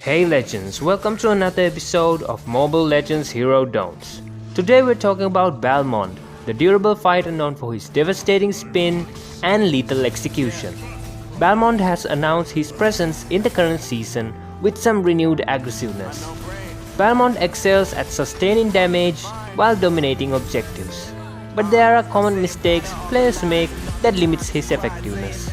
Hey legends, welcome to another episode of Mobile Legends Hero Don'ts. Today we're talking about BALMOND, the durable fighter known for his devastating spin and lethal execution. BALMOND has announced his presence in the current season with some renewed aggressiveness. BALMOND excels at sustaining damage while dominating objectives, but there are common mistakes players make that limits his effectiveness.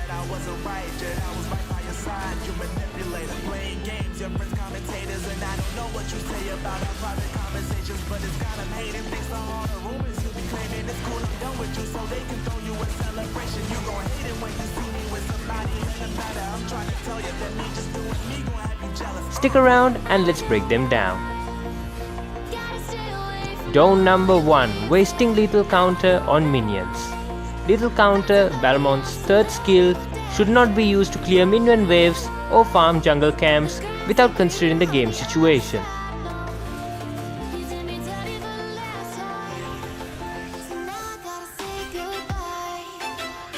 Stick around and let's break them down. Don't number 1. Wasting lethal counter on minions. Lethal counter, BALMOND's third skill, should not be used to clear minion waves or farm jungle camps without considering the game situation.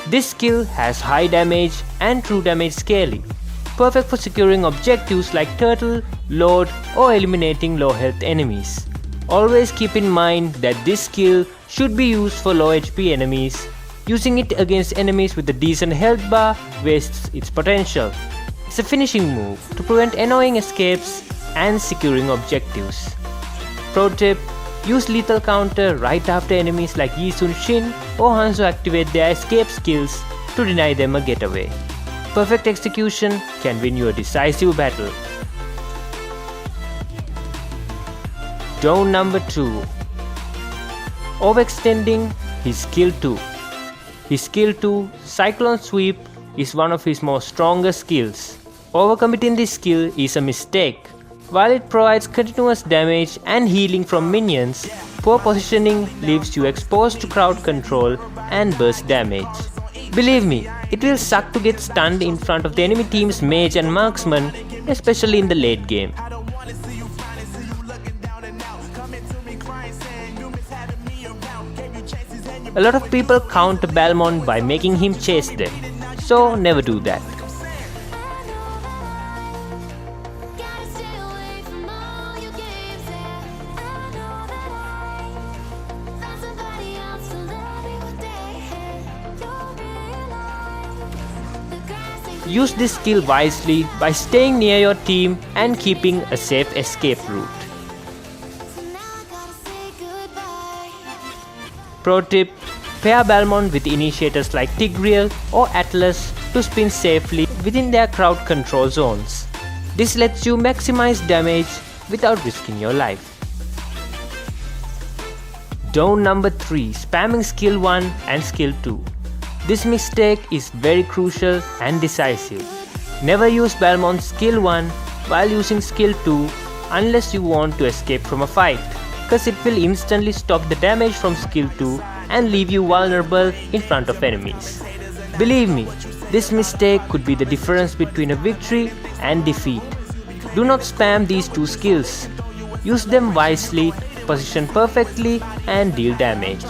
This skill has high damage and true damage scaling, perfect for securing objectives like turtle, lord or eliminating low health enemies. Always keep in mind that this skill should be used for low HP enemies. Using it against enemies with a decent health bar wastes its potential. It's a finishing move to prevent annoying escapes and securing objectives. Pro tip: use lethal counter right after enemies like Yi Sun Shin or Hanzo activate their escape skills to deny them a getaway. Perfect execution can win you a decisive battle. Don't number 2. Overextending his skill 2. His skill 2, Cyclone Sweep, is one of his most strongest skills. Overcommitting this skill is a mistake. While it provides continuous damage and healing from minions, poor positioning leaves you exposed to crowd control and burst damage. Believe me, it will suck to get stunned in front of the enemy team's mage and marksman, especially in the late game. A lot of people counter BALMOND by making him chase them, so never do that. Use this skill wisely by staying near your team and keeping a safe escape route. Pro tip: pair BALMOND with initiators like Tigreal or Atlas to spin safely within their crowd control zones. This lets you maximize damage without risking your life. Don't number 3. Spamming skill 1 and skill 2. This mistake is very crucial and decisive. Never use BALMOND's skill 1 while using skill 2 unless you want to escape from a fight, cause it will instantly stop the damage from skill 2 and leave you vulnerable in front of enemies. Believe me, this mistake could be the difference between a victory and defeat. Do not spam these two skills. Use them wisely, position perfectly and deal damage.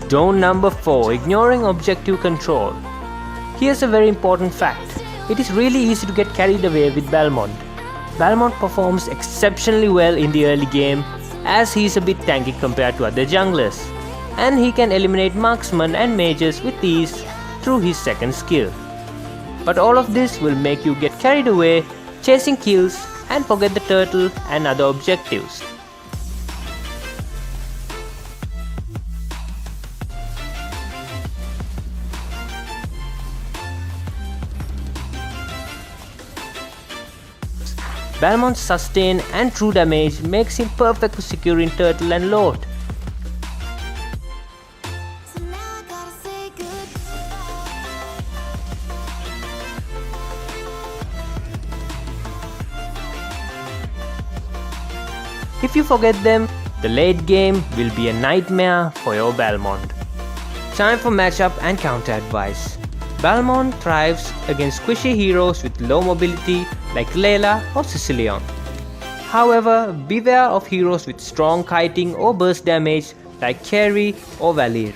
Don't number 4. Ignoring objective control. Here's a very important fact. It is really easy to get carried away with BALMOND. BALMOND performs exceptionally well in the early game as he is a bit tanky compared to other junglers, and he can eliminate marksmen and mages with ease through his second skill. But all of this will make you get carried away chasing kills and forget the turtle and other objectives. BALMOND's sustain and true damage makes him perfect for securing turtle and lord. If you forget them, the late game will be a nightmare for your BALMOND. Time for matchup and counter advice. BALMOND thrives against squishy heroes with low mobility like Layla or Sicilian. However, beware of heroes with strong kiting or burst damage like Carry or Valir.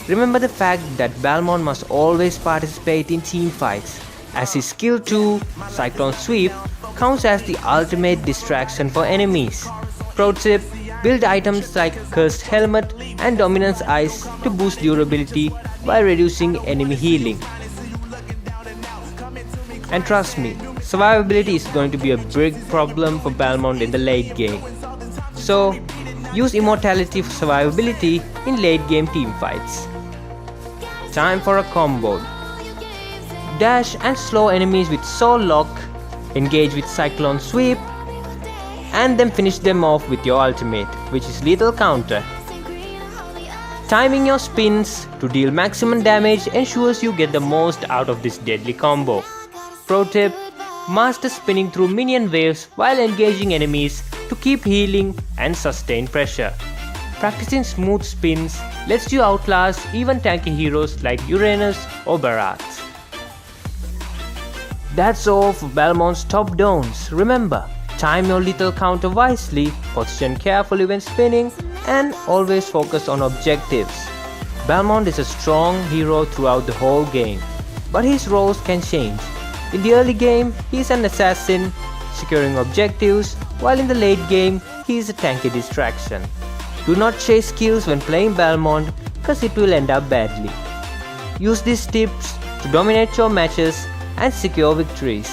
Remember the fact that BALMOND must always participate in team fights, as his skill 2, Cyclone Sweep, counts as the ultimate distraction for enemies. Pro tip: build items like Cursed Helmet and Dominance Ice to boost durability by reducing enemy healing. And trust me, survivability is going to be a big problem for Balmond in the late game. So, use Immortality for survivability in late game team fights. Time for a combo. Dash and slow enemies with Soul Lock, engage with Cyclone Sweep, and then finish them off with your ultimate, which is Lethal Counter. Timing your spins to deal maximum damage ensures you get the most out of this deadly combo. Pro tip: master spinning through minion waves while engaging enemies to keep healing and sustain pressure. Practicing smooth spins lets you outlast even tanky heroes like Uranus or Barath. That's all for Balmond's top don'ts. Remember, time your lethal counter wisely, position carefully when spinning, and always focus on objectives. Balmond is a strong hero throughout the whole game, but his roles can change. In the early game, he is an assassin, securing objectives, while in the late game, he is a tanky distraction. Do not chase kills when playing Balmond, cause it will end up badly. Use these tips to dominate your matches and secure victories.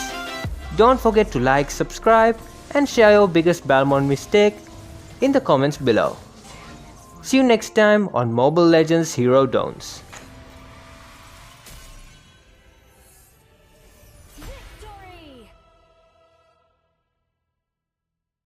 Don't forget to like, subscribe, and share your biggest Balmond mistake in the comments below. See you next time on Mobile Legends Hero Don'ts.